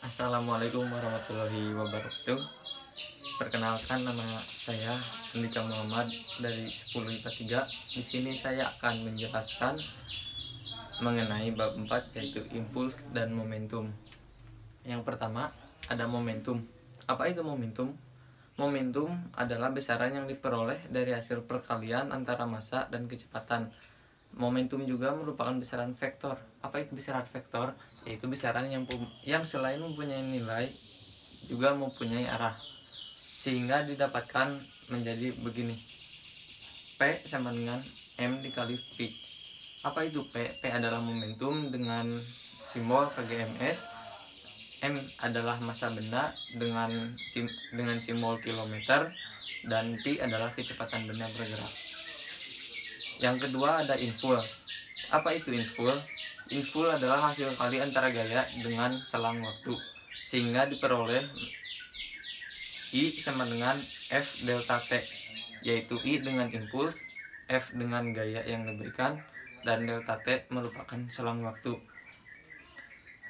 Assalamualaikum warahmatullahi wabarakatuh. Perkenalkan, nama saya Andika Muhammad dari 10 IPA 3. Di sini saya akan menjelaskan mengenai bab 4, yaitu impuls dan momentum. Yang pertama, ada momentum. Apa itu momentum? Momentum adalah besaran yang diperoleh dari hasil perkalian antara massa dan kecepatan. Momentum juga merupakan besaran vektor. Apa itu besaran vektor? Yaitu besaran yang selain mempunyai nilai juga mempunyai arah, sehingga didapatkan menjadi begini: P sama dengan M dikali P. Apa itu P? P adalah momentum dengan simbol kgms, M adalah massa benda dengan simbol kilometer, dan P adalah kecepatan benda bergerak. Yang kedua ada impuls. Apa itu impuls? Impuls adalah hasil kali antara gaya dengan selang waktu, sehingga diperoleh I sama dengan F delta T, yaitu I dengan impuls, F dengan gaya yang diberikan, dan delta T merupakan selang waktu.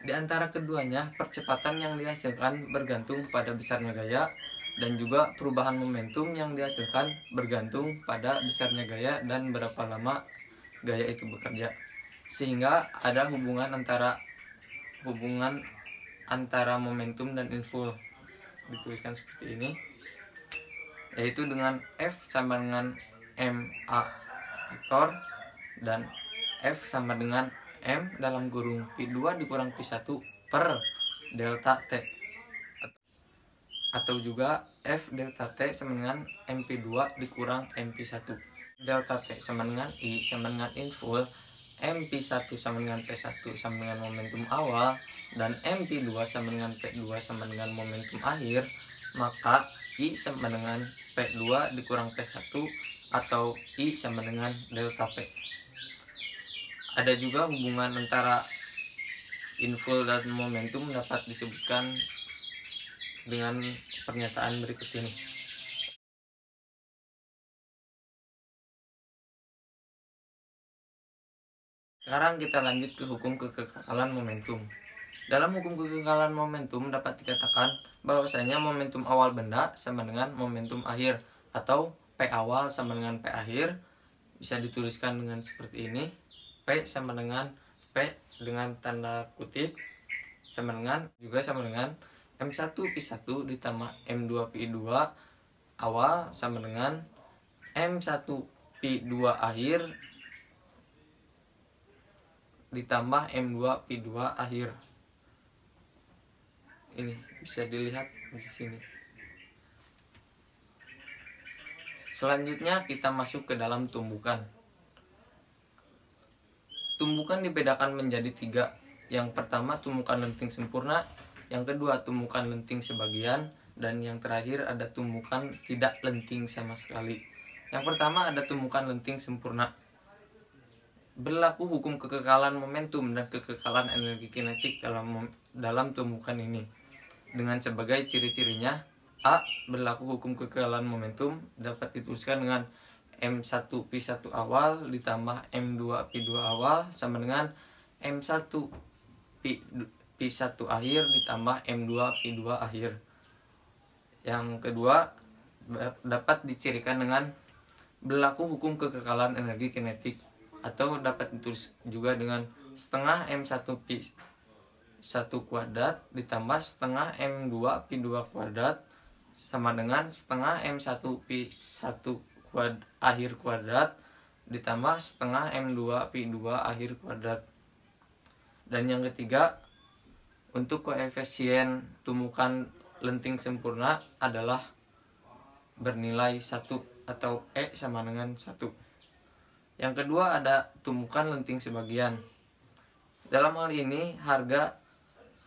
Di antara keduanya, percepatan yang dihasilkan bergantung pada besarnya gaya, dan juga perubahan momentum yang dihasilkan bergantung pada besarnya gaya dan berapa lama gaya itu bekerja. Sehingga ada hubungan antara momentum dan impuls. Dituliskan seperti ini, yaitu dengan F sama dengan MA vektor, dan F sama dengan M dalam kurung P2 dikurang P1 per delta T, atau juga F delta T sama dengan MP2 dikurang MP1. Delta T sama dengan I sama dengan impuls, MP1 sama dengan P1 sama dengan momentum awal, dan MP2 sama dengan P2 sama dengan momentum akhir. Maka I sama dengan P2 dikurang P1 atau I sama dengan delta P. Ada juga hubungan antara impuls dan momentum dapat disebutkan dengan pernyataan berikut ini. Sekarang kita lanjut ke hukum kekekalan momentum. Dalam hukum kekekalan momentum dapat dikatakan bahwasanya momentum awal benda sama dengan momentum akhir, atau P awal sama dengan P akhir. Bisa dituliskan dengan seperti ini: P sama dengan P dengan tanda kutip sama dengan M1 P1 ditambah M2 P2 awal sama dengan M1 P2 akhir ditambah M2 P2 akhir. Ini bisa dilihat di sini. Selanjutnya kita masuk ke dalam tumbukan. Tumbukan dibedakan menjadi 3. Yang pertama tumbukan lenting sempurna, yang kedua tumbukan lenting sebagian, dan yang terakhir ada tumbukan tidak lenting sama sekali. Yang pertama ada tumbukan lenting sempurna. Berlaku hukum kekekalan momentum dan kekekalan energi kinetik dalam tumbukan ini, dengan sebagai ciri-cirinya: A. Berlaku hukum kekekalan momentum dapat dituliskan dengan M1 P1 awal ditambah M2 P2 awal sama dengan M1 P1 akhir ditambah M2 P2 akhir. Yang kedua dapat dicirikan dengan berlaku hukum kekekalan energi kinetik, atau dapat ditulis juga dengan setengah M1 P1 kuadrat ditambah setengah M2 P2 kuadrat sama dengan setengah M1 P1 akhir kuadrat ditambah setengah M2 P2 akhir kuadrat. Dan yang ketiga, untuk koefisien tumbukan lenting sempurna adalah bernilai 1, atau E sama dengan 1. Yang kedua ada tumbukan lenting sebagian. Dalam hal ini harga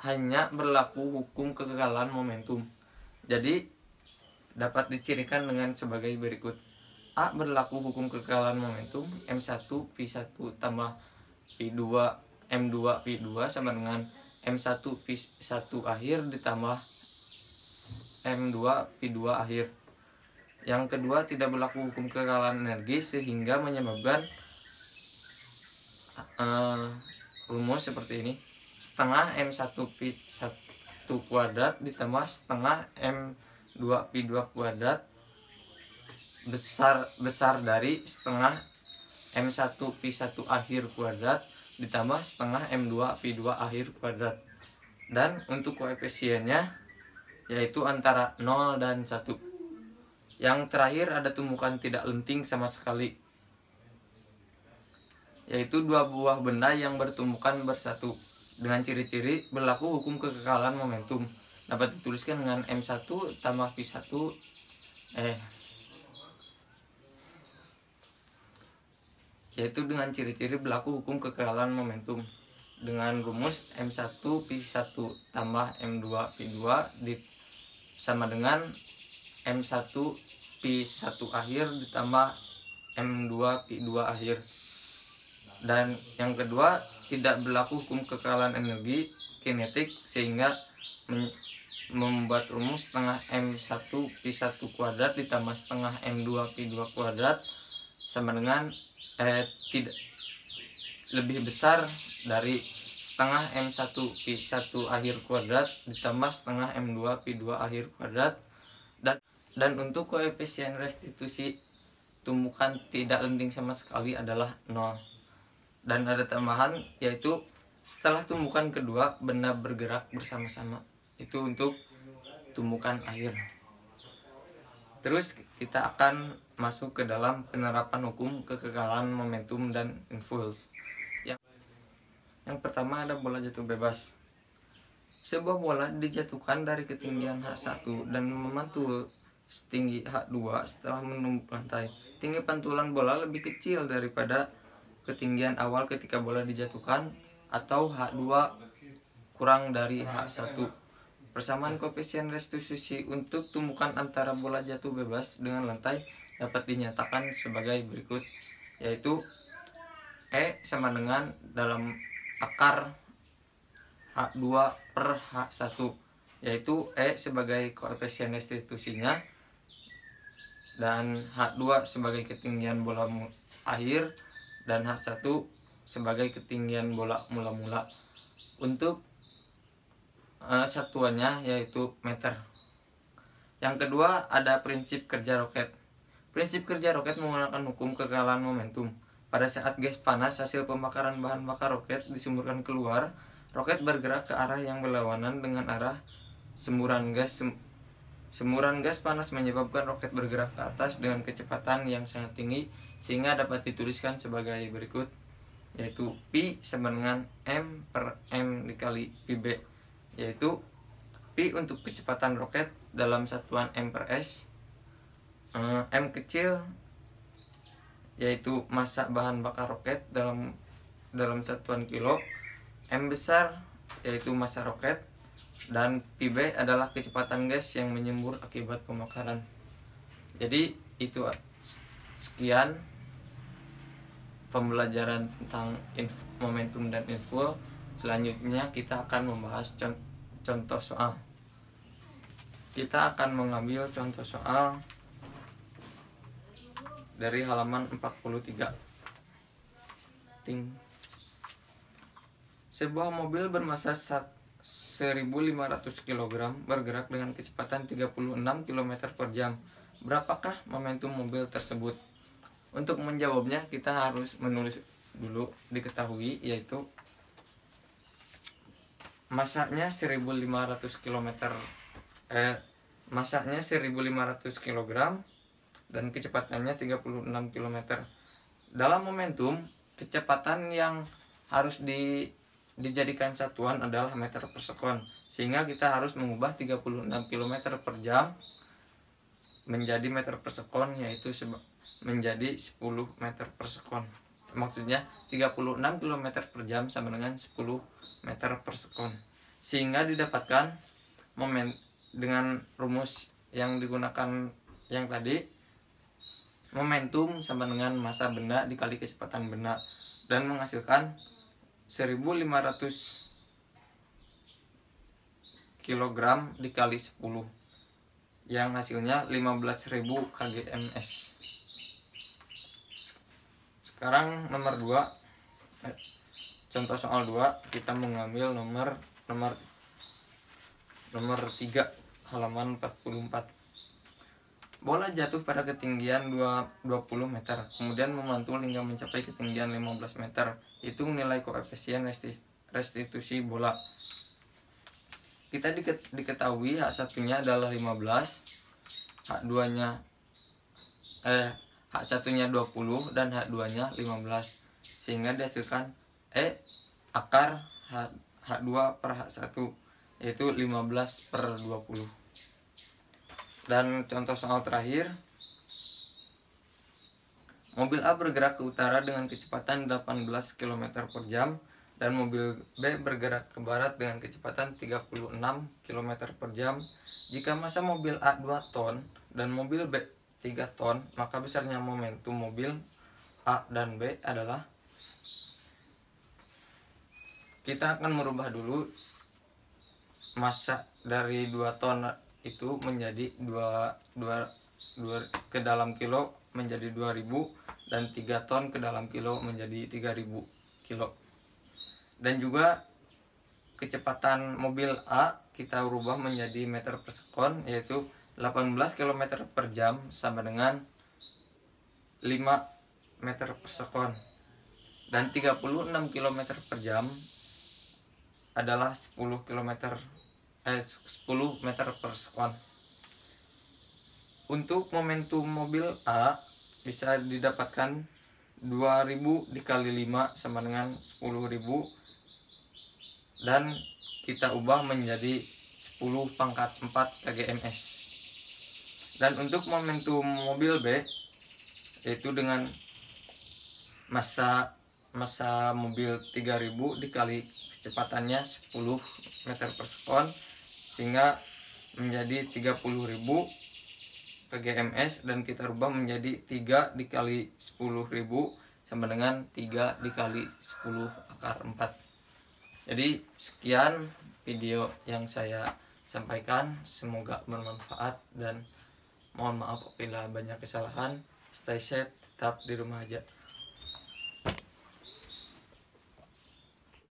hanya berlaku hukum kekekalan momentum. Jadi dapat dicirikan dengan sebagai berikut: A. Berlaku hukum kekekalan momentum M1 P1 tambah P2 M2 P2 sama dengan M1 P1 akhir ditambah M2 P2 akhir. Yang kedua tidak berlaku hukum kekekalan energi, sehingga menyebabkan rumus seperti ini: setengah M1 P1 1 kuadrat ditambah setengah M2 Pi2 kuadrat besar dari setengah M1 Pi1 akhir kuadrat ditambah setengah M2 Pi2 akhir kuadrat. Dan untuk koefisiennya yaitu antara 0 dan 1. Yang terakhir ada tumbukan tidak lenting sama sekali, yaitu dua buah benda yang bertumbukan bersatu. Dengan ciri-ciri berlaku hukum kekekalan momentum. Dapat dituliskan dengan M1 tambah Pi1 yaitu dengan ciri-ciri berlaku hukum kekekalan momentum dengan rumus M1 Pi1 tambah M2 Pi2 sama dengan M1 Pi1 akhir ditambah M2 Pi2 akhir. Dan yang kedua, tidak berlaku hukum kekekalan energi kinetik sehingga membuat rumus setengah M1 Pi1 kuadrat ditambah setengah M2 Pi2 kuadrat sama dengan tidak lebih besar dari setengah M1 Pi1 akhir kuadrat ditambah setengah M2 Pi2 akhir kuadrat. Dan untuk koefisien restitusi tumbukan tidak lenting sama sekali adalah 0. Dan ada tambahan, yaitu setelah tumbukan kedua benda bergerak bersama-sama. Itu untuk tumbukan akhir. Terus kita akan masuk ke dalam penerapan hukum kekekalan momentum dan impuls. Yang pertama ada bola jatuh bebas. Sebuah bola dijatuhkan dari ketinggian H1 dan memantul setinggi H2 setelah menumbuk lantai. Tinggi pantulan bola lebih kecil daripada ketinggian awal ketika bola dijatuhkan atau H2 kurang dari H1. Persamaan koefisien restitusi untuk tumbukan antara bola jatuh bebas dengan lantai dapat dinyatakan sebagai berikut, yaitu E sama dengan dalam akar H2 per H1, yaitu E sebagai koefisien restitusinya dan H2 sebagai ketinggian bola akhir dan H1 sebagai ketinggian bola mula-mula. Untuk satuannya yaitu meter. Yang kedua ada prinsip kerja roket. Prinsip kerja roket menggunakan hukum kekekalan momentum. Pada saat gas panas hasil pembakaran bahan bakar roket disemburkan keluar, roket bergerak ke arah yang berlawanan dengan arah semburan gas. Semburan gas panas menyebabkan roket bergerak ke atas dengan kecepatan yang sangat tinggi sehingga dapat dituliskan sebagai berikut, yaitu Pi sama dengan M per M dikali Pi B, yaitu Pi untuk kecepatan roket dalam satuan M per S, M kecil yaitu massa bahan bakar roket dalam satuan kilo, M besar yaitu massa roket, dan Pi B adalah kecepatan gas yang menyembur akibat pembakaran. Jadi itu sekian pembelajaran tentang momentum dan impuls. Selanjutnya kita akan membahas contoh soal. Kita akan mengambil contoh soal dari halaman 43. Sebuah mobil bermassa 1.500 kg bergerak dengan kecepatan 36 km per jam. Berapakah momentum mobil tersebut? Untuk menjawabnya kita harus menulis dulu diketahui, yaitu masanya 1.500 km masanya 1.500 kg dan kecepatannya 36 km. Dalam momentum, kecepatan yang harus dijadikan satuan adalah meter per sekon, sehingga kita harus mengubah 36 km per jam menjadi meter per sekon, yaitu menjadi 10 meter per sekon. Maksudnya 36 km per jam sama dengan 10 meter per sekon. Sehingga didapatkan dengan rumus yang digunakan yang tadi, momentum sama dengan massa benda dikali kecepatan benda, dan menghasilkan 1.500 kg dikali 10 yang hasilnya 15.000 kgms. Sekarang nomor 2, contoh soal 2, kita mengambil nomor nomor 3 halaman 44. Bola jatuh pada ketinggian 20 meter, kemudian memantul hingga mencapai ketinggian 15 meter. Hitung nilai koefisien restitusi bola. Kita diketahui H1-nya adalah 15, H2-nya H1-nya 20 dan H2-nya 15. Sehingga dihasilkan akar H2 per H1, yaitu 15/20. Dan contoh soal terakhir, mobil A bergerak ke utara dengan kecepatan 18 km per jam dan mobil B bergerak ke barat dengan kecepatan 36 km per jam. Jika massa mobil A 2 ton dan mobil B 3 ton, maka besarnya momentum mobil A dan B adalah. Kita akan merubah dulu massa dari 2 ton itu menjadi 2 ke dalam kilo menjadi 2000 dan 3 ton ke dalam kilo menjadi 3000 kilo. Dan juga kecepatan mobil A kita rubah menjadi meter per sekon, yaitu 18 km per jam sama dengan 5 meter per sekon. Dan 36 km per jam adalah 10 meter per sekon. Untuk momentum mobil A bisa didapatkan 2000 dikali 5 sama dengan 10.000, dan kita ubah menjadi 10 pangkat 4 kgms. Dan untuk momentum mobil B, yaitu dengan massa mobil 3000 dikali kecepatannya 10 meter per sekon, sehingga menjadi 30.000 kgms, dan kita rubah menjadi 3 dikali 10.000 sama dengan 3 dikali 10 akar 4. Jadi sekian video yang saya sampaikan, semoga bermanfaat dan mohon maaf apabila banyak kesalahan. Stay safe, tetap di rumah aja.